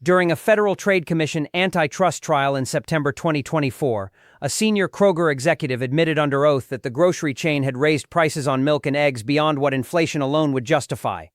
During a Federal Trade Commission antitrust trial in September 2024, a senior Kroger executive admitted under oath that the grocery chain had raised prices on milk and eggs beyond what inflation alone would justify.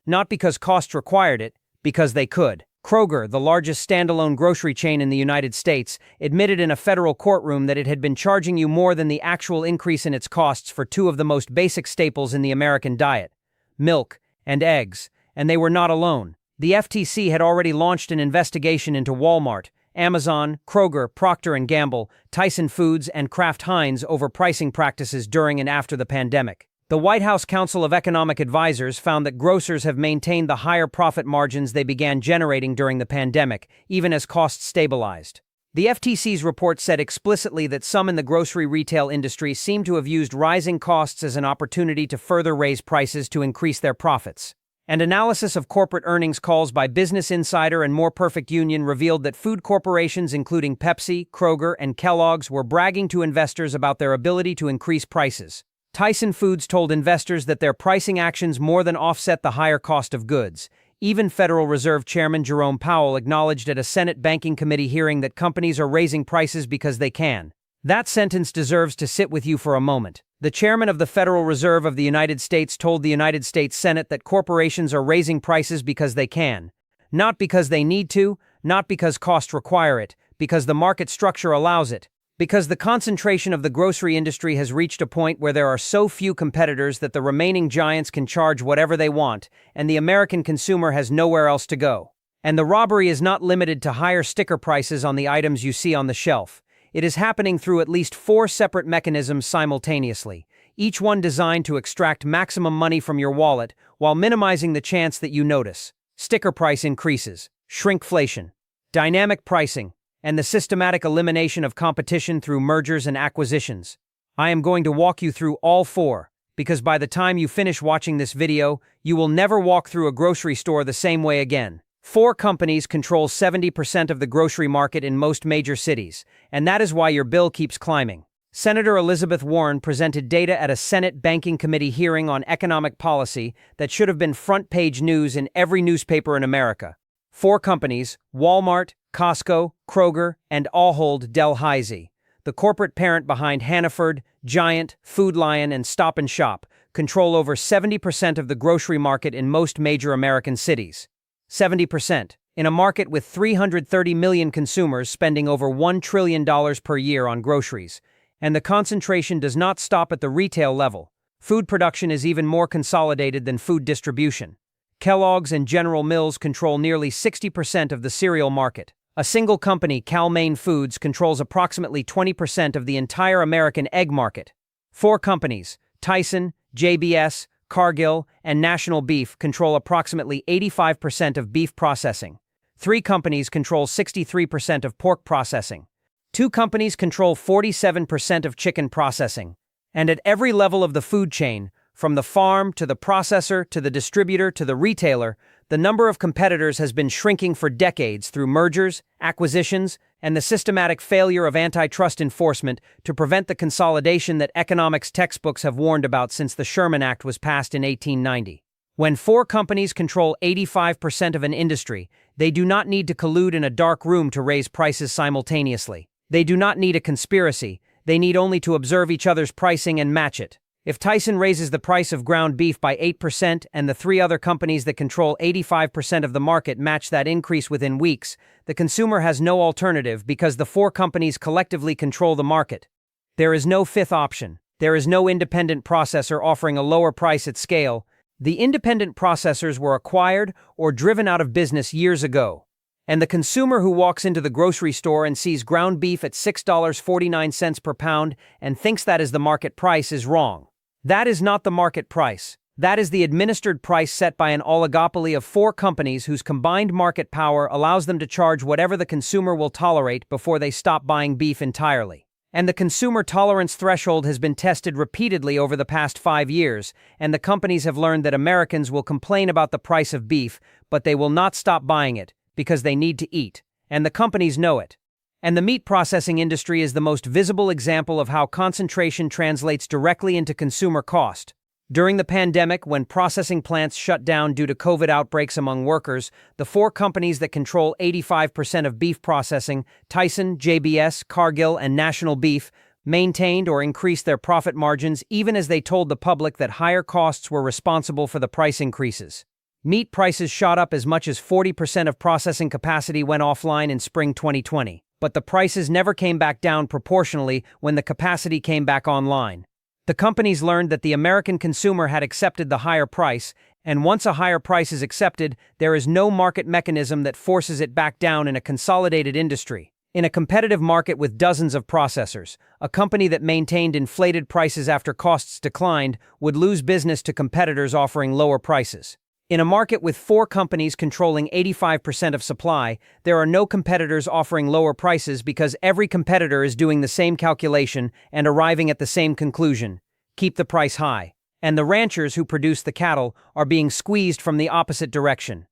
Not because costs required it, because they could. Kroger, the largest standalone grocery chain in the United States, admitted in a federal courtroom that it had been charging you more than the actual increase in its costs for two of the most basic staples in the American diet, milk and eggs, and they were not alone. The FTC had already launched an investigation into Walmart, Amazon, Kroger, Procter & Gamble, Tyson Foods, and Kraft Heinz over pricing practices during and after the pandemic. The White House Council of Economic Advisors found that grocers have maintained the higher profit margins they began generating during the pandemic, even as costs stabilized. The FTC's report said explicitly that some in the grocery retail industry seem to have used rising costs as an opportunity to further raise prices to increase their profits. And analysis of corporate earnings calls by Business Insider and More Perfect Union revealed that food corporations including Pepsi, Kroger, and Kellogg's were bragging to investors about their ability to increase prices. Tyson Foods told investors that their pricing actions more than offset the higher cost of goods. Even Federal Reserve Chairman Jerome Powell acknowledged at a Senate Banking Committee hearing that companies are raising prices because they can. That sentence deserves to sit with you for a moment. The chairman of the Federal Reserve of the United States told the United States Senate that corporations are raising prices because they can. Not because they need to, not because costs require it, because the market structure allows it. Because the concentration of the grocery industry has reached a point where there are so few competitors that the remaining giants can charge whatever they want, and the American consumer has nowhere else to go. And the robbery is not limited to higher sticker prices on the items you see on the shelf. It is happening through at least 4 separate mechanisms simultaneously, each one designed to extract maximum money from your wallet while minimizing the chance that you notice. Sticker price increases, shrinkflation, dynamic pricing, and the systematic elimination of competition through mergers and acquisitions. I am going to walk you through all 4, because by the time you finish watching this video, you will never walk through a grocery store the same way again. 4 companies control 70% of the grocery market in most major cities, and that is why your bill keeps climbing. Senator Elizabeth Warren presented data at a Senate Banking Committee hearing on economic policy that should have been front-page news in every newspaper in America. 4 companies, Walmart, Costco, Kroger, and Ahold Delhaize, the corporate parent behind Hannaford, Giant, Food Lion, and Stop & Shop, control over 70% of the grocery market in most major American cities. 70%, in a market with 330 million consumers spending over $1 trillion per year on groceries. And the concentration does not stop at the retail level. Food production is even more consolidated than food distribution. Kellogg's and General Mills control nearly 60% of the cereal market. A single company, Cal-Maine Foods, controls approximately 20% of the entire American egg market. 4 companies, Tyson, JBS, Cargill, and National Beef, control approximately 85% of beef processing. 3 companies control 63% of pork processing. 2 companies control 47% of chicken processing. And at every level of the food chain, from the farm to the processor to the distributor to the retailer, the number of competitors has been shrinking for decades through mergers, acquisitions, and the systematic failure of antitrust enforcement to prevent the consolidation that economics textbooks have warned about since the Sherman Act was passed in 1890. When 4 companies control 85% of an industry, they do not need to collude in a dark room to raise prices simultaneously. They do not need a conspiracy. They need only to observe each other's pricing and match it. If Tyson raises the price of ground beef by 8% and the 3 other companies that control 85% of the market match that increase within weeks, the consumer has no alternative because the 4 companies collectively control the market. There is no fifth option. There is no independent processor offering a lower price at scale. The independent processors were acquired or driven out of business years ago. And the consumer who walks into the grocery store and sees ground beef at $6.49 per pound and thinks that is the market price is wrong. That is not the market price. That is the administered price set by an oligopoly of 4 companies whose combined market power allows them to charge whatever the consumer will tolerate before they stop buying beef entirely. And the consumer tolerance threshold has been tested repeatedly over the past 5 years, and the companies have learned that Americans will complain about the price of beef, but they will not stop buying it because they need to eat, and the companies know it. And the meat processing industry is the most visible example of how concentration translates directly into consumer cost. During the pandemic, when processing plants shut down due to COVID outbreaks among workers, the four companies that control 85% of beef processing, Tyson, JBS, Cargill, and National Beef, maintained or increased their profit margins even as they told the public that higher costs were responsible for the price increases. Meat prices shot up as much as 40% of processing capacity went offline in spring 2020, but the prices never came back down proportionally when the capacity came back online. The companies learned that the American consumer had accepted the higher price, and once a higher price is accepted, there is no market mechanism that forces it back down in a consolidated industry. In a competitive market with dozens of processors, a company that maintained inflated prices after costs declined would lose business to competitors offering lower prices. In a market with four companies controlling 85% of supply, there are no competitors offering lower prices because every competitor is doing the same calculation and arriving at the same conclusion: keep the price high. And the ranchers who produce the cattle are being squeezed from the opposite direction.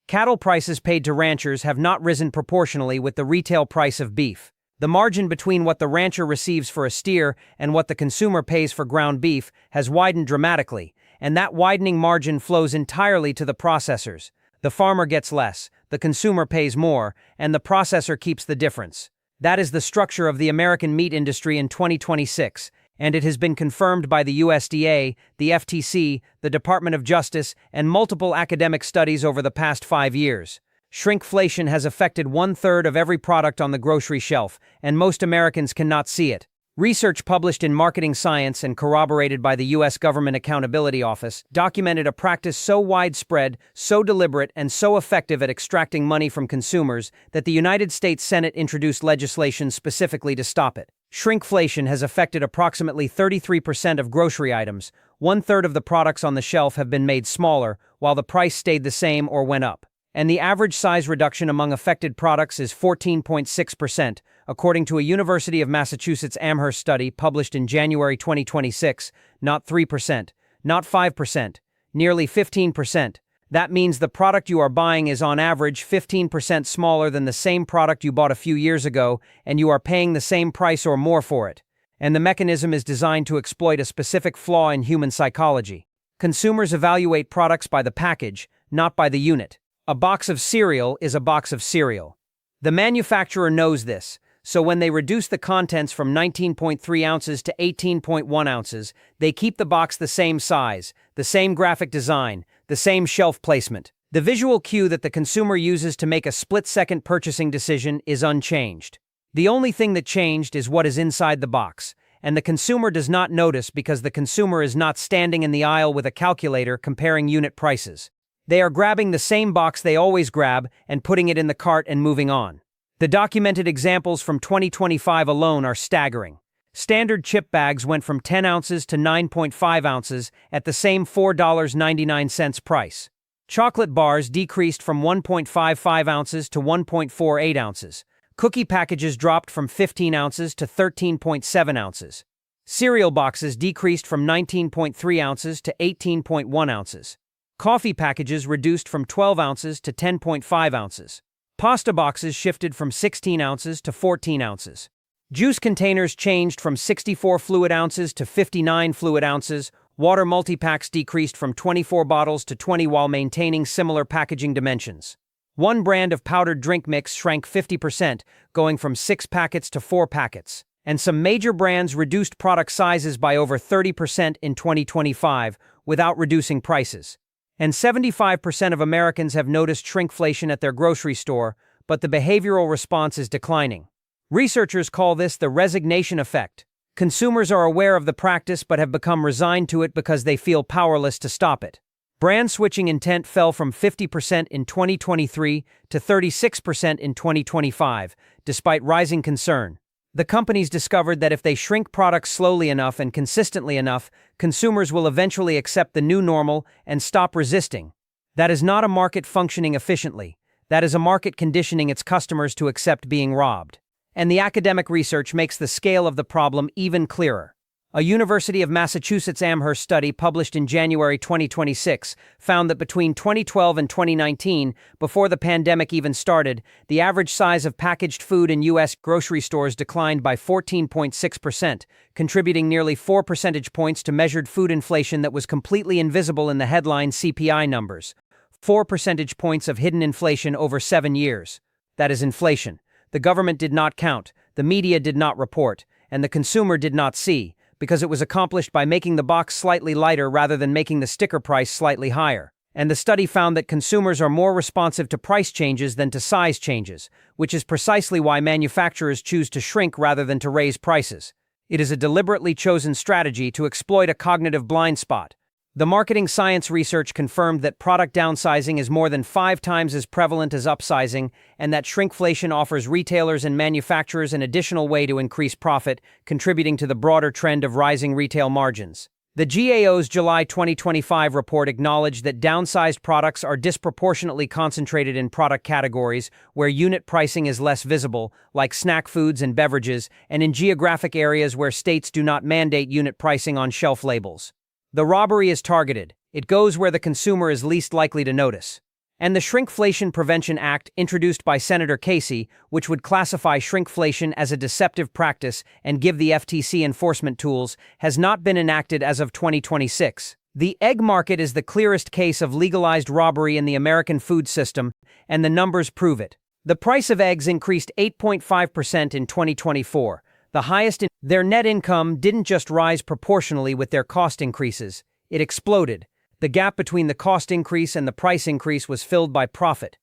Cattle prices paid to ranchers have not risen proportionally with the retail price of beef. The margin between what the rancher receives for a steer and what the consumer pays for ground beef has widened dramatically, and that widening margin flows entirely to the processors. The farmer gets less, the consumer pays more, and the processor keeps the difference. That is the structure of the American meat industry in 2026, and it has been confirmed by the USDA, the FTC, the Department of Justice, and multiple academic studies over the past 5 years. Shrinkflation has affected 1/3 of every product on the grocery shelf, and most Americans cannot see it. Research published in Marketing Science and corroborated by the U.S. Government Accountability Office documented a practice so widespread, so deliberate, and so effective at extracting money from consumers that the United States Senate introduced legislation specifically to stop it. Shrinkflation has affected approximately 33% of grocery items. 1/3 of the products on the shelf have been made smaller, while the price stayed the same or went up. And the average size reduction among affected products is 14.6%, according to a University of Massachusetts Amherst study published in January 2026, not 3%, not 5%, nearly 15%. That means the product you are buying is on average 15% smaller than the same product you bought a few years ago, and you are paying the same price or more for it. And the mechanism is designed to exploit a specific flaw in human psychology. Consumers evaluate products by the package, not by the unit. A box of cereal is a box of cereal. The manufacturer knows this, so when they reduce the contents from 19.3 ounces to 18.1 ounces, they keep the box the same size, the same graphic design, the same shelf placement. The visual cue that the consumer uses to make a split-second purchasing decision is unchanged. The only thing that changed is what is inside the box, and the consumer does not notice because the consumer is not standing in the aisle with a calculator comparing unit prices. They are grabbing the same box they always grab and putting it in the cart and moving on. The documented examples from 2025 alone are staggering. Standard chip bags went from 10 ounces to 9.5 ounces at the same $4.99 price. Chocolate bars decreased from 1.55 ounces to 1.48 ounces. Cookie packages dropped from 15 ounces to 13.7 ounces. Cereal boxes decreased from 19.3 ounces to 18.1 ounces. Coffee packages reduced from 12 ounces to 10.5 ounces. Pasta boxes shifted from 16 ounces to 14 ounces. Juice containers changed from 64 fluid ounces to 59 fluid ounces. Water multi-packs decreased from 24 bottles to 20 while maintaining similar packaging dimensions. One brand of powdered drink mix shrank 50%, going from 6 packets to 4 packets. And some major brands reduced product sizes by over 30% in 2025 without reducing prices. And 75% of Americans have noticed shrinkflation at their grocery store, but the behavioral response is declining. Researchers call this the resignation effect. Consumers are aware of the practice but have become resigned to it because they feel powerless to stop it. Brand switching intent fell from 50% in 2023 to 36% in 2025, despite rising concern. The companies discovered that if they shrink products slowly enough and consistently enough, consumers will eventually accept the new normal and stop resisting. That is not a market functioning efficiently. That is a market conditioning its customers to accept being robbed. And the academic research makes the scale of the problem even clearer. A University of Massachusetts Amherst study published in January 2026 found that between 2012 and 2019, before the pandemic even started, the average size of packaged food in U.S. grocery stores declined by 14.6%, contributing nearly 4 percentage points to measured food inflation that was completely invisible in the headline CPI numbers. 4 percentage points of hidden inflation over 7 years. That is inflation. The government did not count, the media did not report, and the consumer did not see, because it was accomplished by making the box slightly lighter rather than making the sticker price slightly higher. And the study found that consumers are more responsive to price changes than to size changes, which is precisely why manufacturers choose to shrink rather than to raise prices. It is a deliberately chosen strategy to exploit a cognitive blind spot. The marketing science research confirmed that product downsizing is more than 5 times as prevalent as upsizing, and that shrinkflation offers retailers and manufacturers an additional way to increase profit, contributing to the broader trend of rising retail margins. The GAO's July 2025 report acknowledged that downsized products are disproportionately concentrated in product categories where unit pricing is less visible, like snack foods and beverages, and in geographic areas where states do not mandate unit pricing on shelf labels. The robbery is targeted. It goes where the consumer is least likely to notice. And the Shrinkflation Prevention Act, introduced by Senator Casey, which would classify shrinkflation as a deceptive practice and give the FTC enforcement tools, has not been enacted as of 2026. The egg market is the clearest case of legalized robbery in the American food system, and the numbers prove it. The price of eggs increased 8.5% in 2024. The highest in their net income didn't just rise proportionally with their cost increases, it exploded. The gap between the cost increase and the price increase was filled by profit.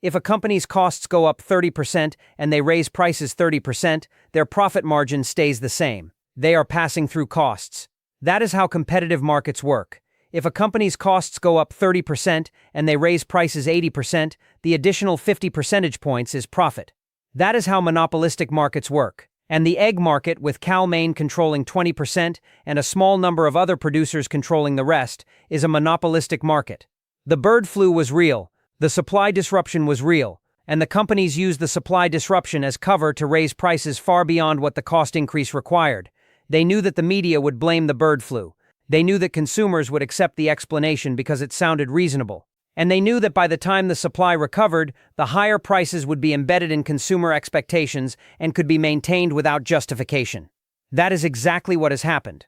If a company's costs go up 30% and they raise prices 30%, their profit margin stays the same. They are passing through costs. That is how competitive markets work. If a company's costs go up 30% and they raise prices 80%, the additional 50 percentage points is profit. That is how monopolistic markets work. And the egg market, with Cal-Maine controlling 20% and a small number of other producers controlling the rest, is a monopolistic market. The bird flu was real, the supply disruption was real, and the companies used the supply disruption as cover to raise prices far beyond what the cost increase required. They knew that the media would blame the bird flu. They knew that consumers would accept the explanation because it sounded reasonable. And they knew that by the time the supply recovered, the higher prices would be embedded in consumer expectations and could be maintained without justification. That is exactly what has happened.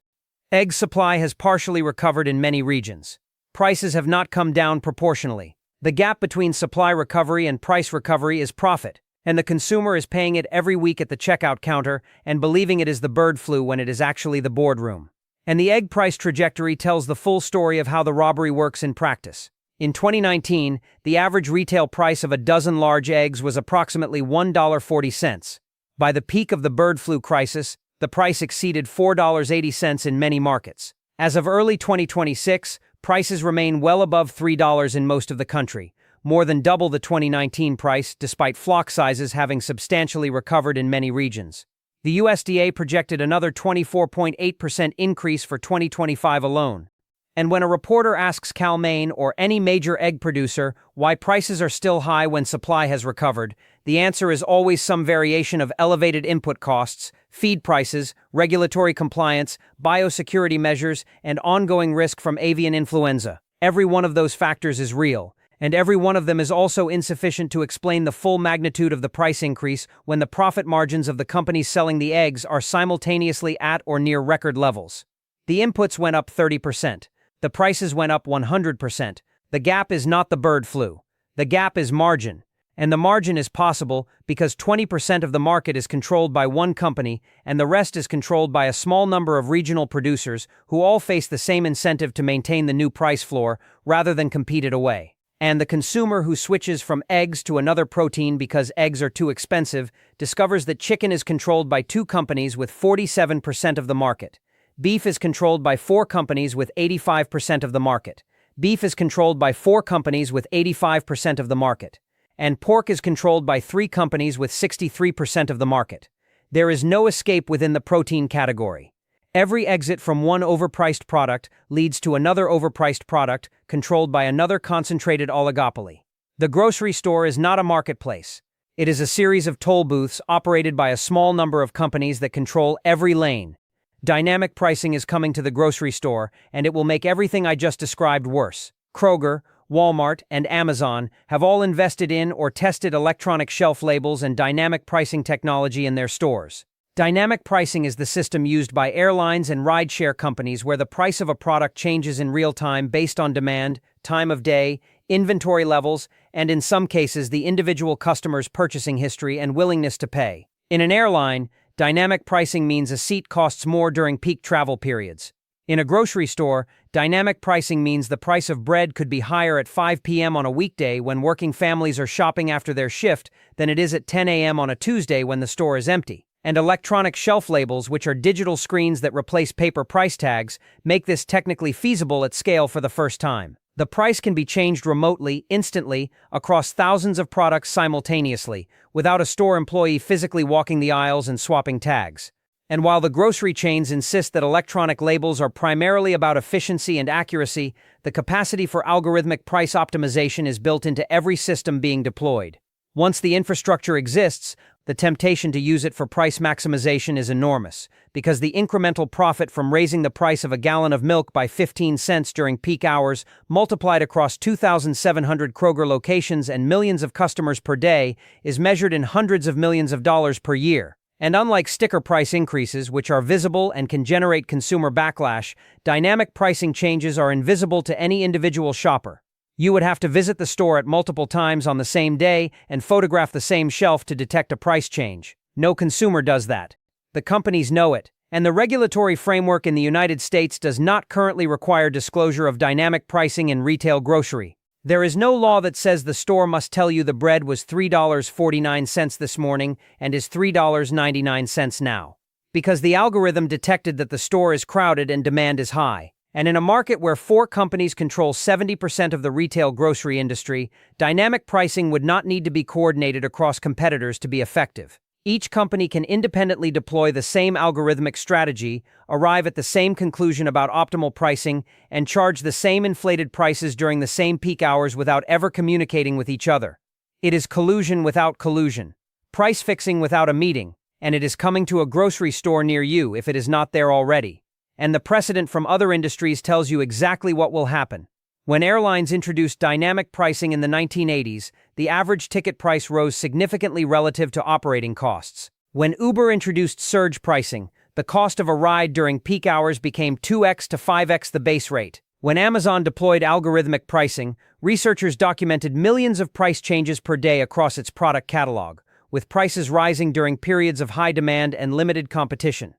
Egg supply has partially recovered in many regions. Prices have not come down proportionally. The gap between supply recovery and price recovery is profit, and the consumer is paying it every week at the checkout counter and believing it is the bird flu when it is actually the boardroom. And the egg price trajectory tells the full story of how the robbery works in practice. In 2019, the average retail price of a dozen large eggs was approximately $1.40. By the peak of the bird flu crisis, the price exceeded $4.80 in many markets. As of early 2026, prices remain well above $3 in most of the country, more than double the 2019 price despite flock sizes having substantially recovered in many regions. The USDA projected another 24.8% increase for 2025 alone. And when a reporter asks Cal-Maine or any major egg producer why prices are still high when supply has recovered, the answer is always some variation of elevated input costs, feed prices, regulatory compliance, biosecurity measures, and ongoing risk from avian influenza. Every one of those factors is real, and every one of them is also insufficient to explain the full magnitude of the price increase when the profit margins of the companies selling the eggs are simultaneously at or near record levels. The inputs went up 30%. The prices went up 100%. The gap is not the bird flu. The gap is margin. And the margin is possible because 20% of the market is controlled by one company and the rest is controlled by a small number of regional producers who all face the same incentive to maintain the new price floor rather than compete it away. And the consumer who switches from eggs to another protein because eggs are too expensive discovers that chicken is controlled by 2 companies with 47% of the market. Beef is controlled by 4 companies with 85% of the market. Beef is controlled by 4 companies with 85% of the market. And pork is controlled by 3 companies with 63% of the market. There is no escape within the protein category. Every exit from one overpriced product leads to another overpriced product controlled by another concentrated oligopoly. The grocery store is not a marketplace. It is a series of toll booths operated by a small number of companies that control every lane. Dynamic pricing is coming to the grocery store, and it will make everything I just described worse. Kroger, Walmart, and Amazon have all invested in or tested electronic shelf labels and dynamic pricing technology in their stores. Dynamic pricing is the system used by airlines and rideshare companies where the price of a product changes in real time based on demand, time of day, inventory levels, and in some cases the individual customer's purchasing history and willingness to pay. In an airline, dynamic pricing means a seat costs more during peak travel periods. In a grocery store, dynamic pricing means the price of bread could be higher at 5 p.m. on a weekday when working families are shopping after their shift than it is at 10 a.m. on a Tuesday when the store is empty. And electronic shelf labels, which are digital screens that replace paper price tags, make this technically feasible at scale for the first time. The price can be changed remotely, instantly, across thousands of products simultaneously, without a store employee physically walking the aisles and swapping tags. And while the grocery chains insist that electronic labels are primarily about efficiency and accuracy, the capacity for algorithmic price optimization is built into every system being deployed. Once the infrastructure exists, the temptation to use it for price maximization is enormous, because the incremental profit from raising the price of a gallon of milk by 15 cents during peak hours, multiplied across 2,700 Kroger locations and millions of customers per day, is measured in hundreds of millions of dollars per year. And unlike sticker price increases, which are visible and can generate consumer backlash, dynamic pricing changes are invisible to any individual shopper. You would have to visit the store at multiple times on the same day and photograph the same shelf to detect a price change. No consumer does that. The companies know it, and the regulatory framework in the United States does not currently require disclosure of dynamic pricing in retail grocery. There is no law that says the store must tell you the bread was $3.49 this morning and is $3.99 now, because the algorithm detected that the store is crowded and demand is high. And in a market where 4 companies control 70% of the retail grocery industry, dynamic pricing would not need to be coordinated across competitors to be effective. Each company can independently deploy the same algorithmic strategy, arrive at the same conclusion about optimal pricing, and charge the same inflated prices during the same peak hours without ever communicating with each other. It is collusion without collusion, price fixing without a meeting, and it is coming to a grocery store near you if it is not there already. And the precedent from other industries tells you exactly what will happen. When airlines introduced dynamic pricing in the 1980s, the average ticket price rose significantly relative to operating costs. When Uber introduced surge pricing, the cost of a ride during peak hours became 2x to 5x the base rate. When Amazon deployed algorithmic pricing, researchers documented millions of price changes per day across its product catalog, with prices rising during periods of high demand and limited competition.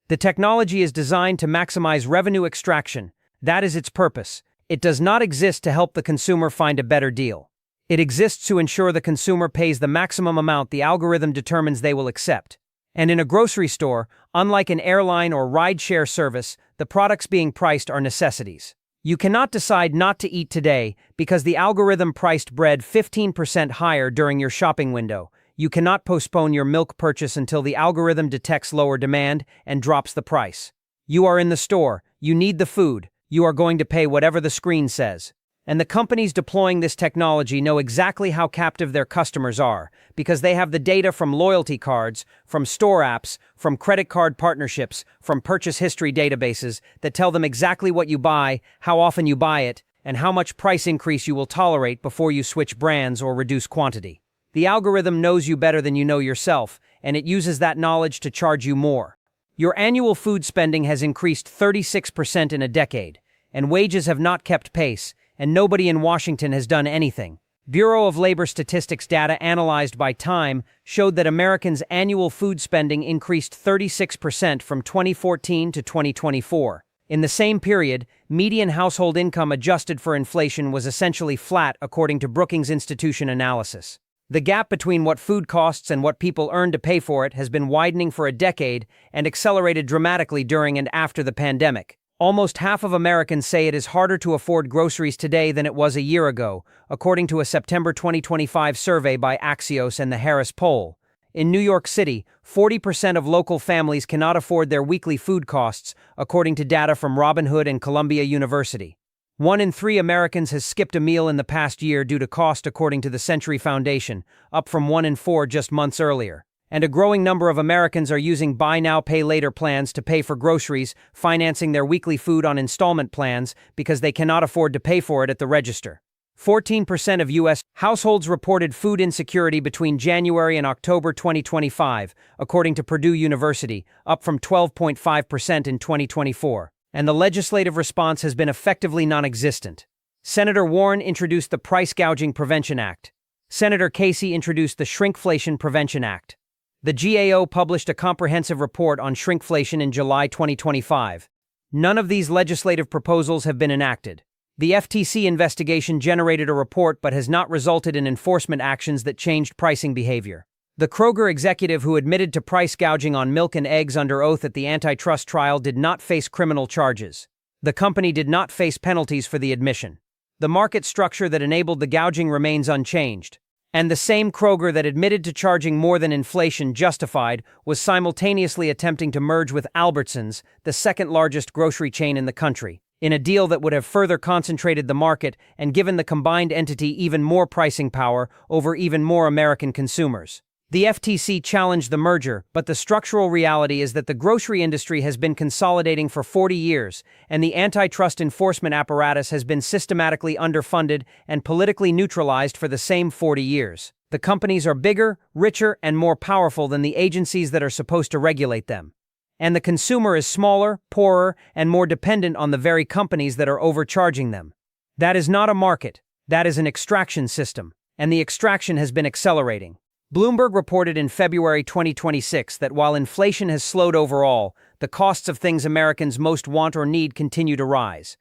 The technology is designed to maximize revenue extraction. That is its purpose. It does not exist to help the consumer find a better deal. It exists to ensure the consumer pays the maximum amount the algorithm determines they will accept. And in a grocery store, unlike an airline or ride-share service, the products being priced are necessities. You cannot decide not to eat today because the algorithm priced bread 15% higher during your shopping window. You cannot postpone your milk purchase until the algorithm detects lower demand and drops the price. You are in the store, you need the food, you are going to pay whatever the screen says. And the companies deploying this technology know exactly how captive their customers are, because they have the data from loyalty cards, from store apps, from credit card partnerships, from purchase history databases that tell them exactly what you buy, how often you buy it, and how much price increase you will tolerate before you switch brands or reduce quantity. The algorithm knows you better than you know yourself, and it uses that knowledge to charge you more. Your annual food spending has increased 36% in a decade, and wages have not kept pace, and nobody in Washington has done anything. Bureau of Labor Statistics data analyzed by Time showed that Americans' annual food spending increased 36% from 2014 to 2024. In the same period, median household income adjusted for inflation was essentially flat according to Brookings Institution analysis. The gap between what food costs and what people earn to pay for it has been widening for a decade and accelerated dramatically during and after the pandemic. Almost half of Americans say it is harder to afford groceries today than it was a year ago, according to a September 2025 survey by Axios and the Harris Poll. In New York City, 40% of local families cannot afford their weekly food costs, according to data from Robinhood and Columbia University. 1 in 3 Americans has skipped a meal in the past year due to cost, according to the Century Foundation, up from 1 in 4 just months earlier. And a growing number of Americans are using buy now, pay later plans to pay for groceries, financing their weekly food on installment plans because they cannot afford to pay for it at the register. 14% of U.S. households reported food insecurity between January and October 2025, according to Purdue University, up from 12.5% in 2024. And the legislative response has been effectively non-existent. Senator Warren introduced the Price Gouging Prevention Act. Senator Casey introduced the Shrinkflation Prevention Act. The GAO published a comprehensive report on shrinkflation in July 2025. None of these legislative proposals have been enacted. The FTC investigation generated a report but has not resulted in enforcement actions that changed pricing behavior. The Kroger executive who admitted to price gouging on milk and eggs under oath at the antitrust trial did not face criminal charges. The company did not face penalties for the admission. The market structure that enabled the gouging remains unchanged. And the same Kroger that admitted to charging more than inflation justified was simultaneously attempting to merge with Albertsons, the second largest grocery chain in the country, in a deal that would have further concentrated the market and given the combined entity even more pricing power over even more American consumers. The FTC challenged the merger, but the structural reality is that the grocery industry has been consolidating for 40 years, and the antitrust enforcement apparatus has been systematically underfunded and politically neutralized for the same 40 years. The companies are bigger, richer, and more powerful than the agencies that are supposed to regulate them. And the consumer is smaller, poorer, and more dependent on the very companies that are overcharging them. That is not a market, that is an extraction system, and the extraction has been accelerating. Bloomberg reported in February 2026 that while inflation has slowed overall, the costs of things Americans most want or need continue to rise.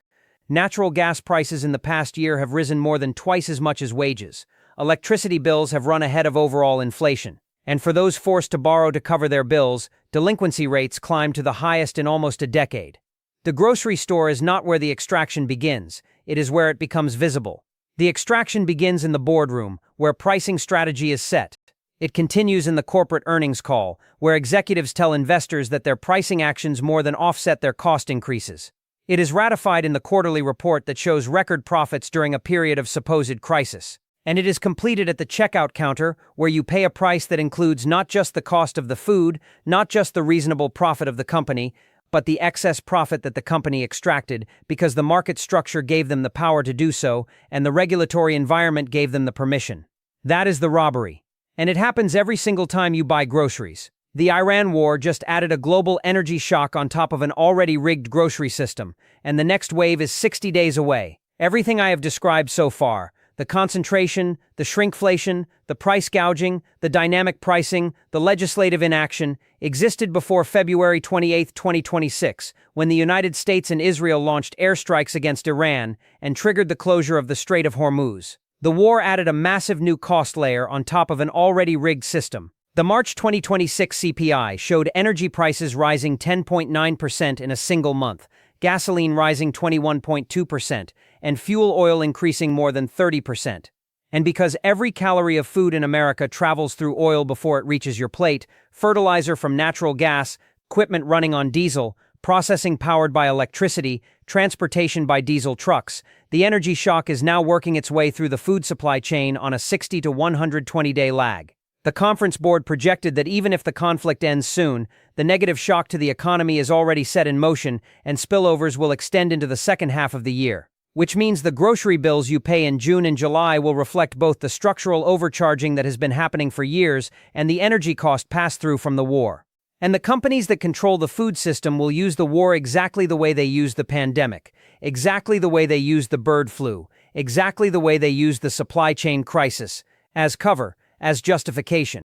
Natural gas prices in the past year have risen more than twice as much as wages. Electricity bills have run ahead of overall inflation. And for those forced to borrow to cover their bills, delinquency rates climbed to the highest in almost a decade. The grocery store is not where the extraction begins, it is where it becomes visible. The extraction begins in the boardroom, where pricing strategy is set. It continues in the corporate earnings call, where executives tell investors that their pricing actions more than offset their cost increases. It is ratified in the quarterly report that shows record profits during a period of supposed crisis. And it is completed at the checkout counter, where you pay a price that includes not just the cost of the food, not just the reasonable profit of the company, but the excess profit that the company extracted because the market structure gave them the power to do so and the regulatory environment gave them the permission. That is the robbery. And it happens every single time you buy groceries. The Iran war just added a global energy shock on top of an already rigged grocery system, and the next wave is 60 days away. Everything I have described so far, the concentration, the shrinkflation, the price gouging, the dynamic pricing, the legislative inaction, existed before February 28, 2026, when the United States and Israel launched airstrikes against Iran and triggered the closure of the Strait of Hormuz. The war added a massive new cost layer on top of an already rigged system. The March 2026 CPI showed energy prices rising 10.9% in a single month, gasoline rising 21.2%, and fuel oil increasing more than 30%. And because every calorie of food in America travels through oil before it reaches your plate, fertilizer from natural gas, equipment running on diesel, processing powered by electricity, transportation by diesel trucks, the energy shock is now working its way through the food supply chain on a 60 to 120-day lag. The conference board projected that even if the conflict ends soon, the negative shock to the economy is already set in motion and spillovers will extend into the second half of the year. Which means the grocery bills you pay in June and July will reflect both the structural overcharging that has been happening for years and the energy cost pass-through from the war. And the companies that control the food system will use the war exactly the way they used the pandemic, exactly the way they used the bird flu, exactly the way they used the supply chain crisis, as cover, as justification,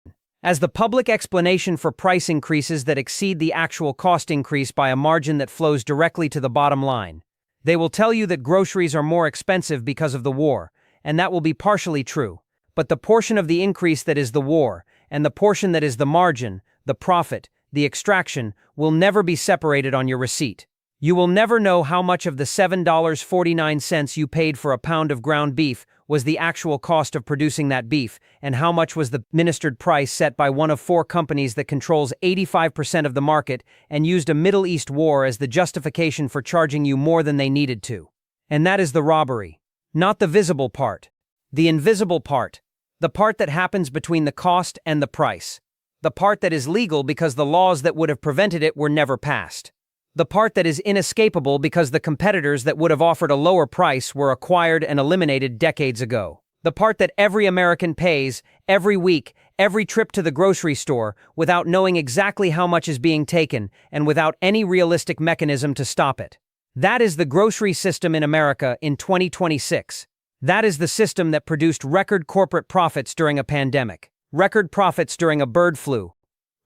as the public explanation for price increases that exceed the actual cost increase by a margin that flows directly to the bottom line. They will tell you that groceries are more expensive because of the war, and that will be partially true. But the portion of the increase that is the war, and the portion that is the margin, the profit, the extraction, will never be separated on your receipt. You will never know how much of the $7.49 you paid for a pound of ground beef was the actual cost of producing that beef, and how much was the administered price set by one of four companies that controls 85% of the market and used a Middle East war as the justification for charging you more than they needed to. And that is the robbery. Not the visible part. The invisible part. The part that happens between the cost and the price. The part that is legal because the laws that would have prevented it were never passed. The part that is inescapable because the competitors that would have offered a lower price were acquired and eliminated decades ago. The part that every American pays, every week, every trip to the grocery store, without knowing exactly how much is being taken and without any realistic mechanism to stop it. That is the grocery system in America in 2026. That is the system that produced record corporate profits during a pandemic, record profits during a bird flu,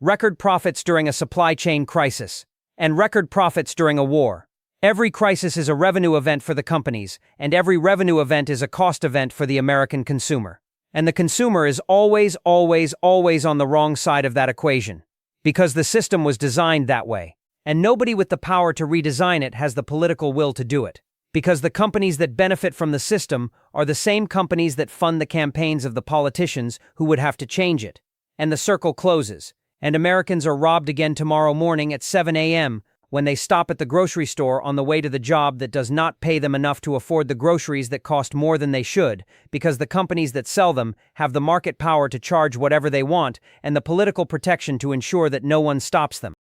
record profits during a supply chain crisis, and record profits during a war. Every crisis is a revenue event for the companies, and every revenue event is a cost event for the American consumer. And the consumer is always on the wrong side of that equation. Because the system was designed that way. And nobody with the power to redesign it has the political will to do it. Because the companies that benefit from the system are the same companies that fund the campaigns of the politicians who would have to change it. And the circle closes. And Americans are robbed again tomorrow morning at 7 a.m. when they stop at the grocery store on the way to the job that does not pay them enough to afford the groceries that cost more than they should, because the companies that sell them have the market power to charge whatever they want and the political protection to ensure that no one stops them.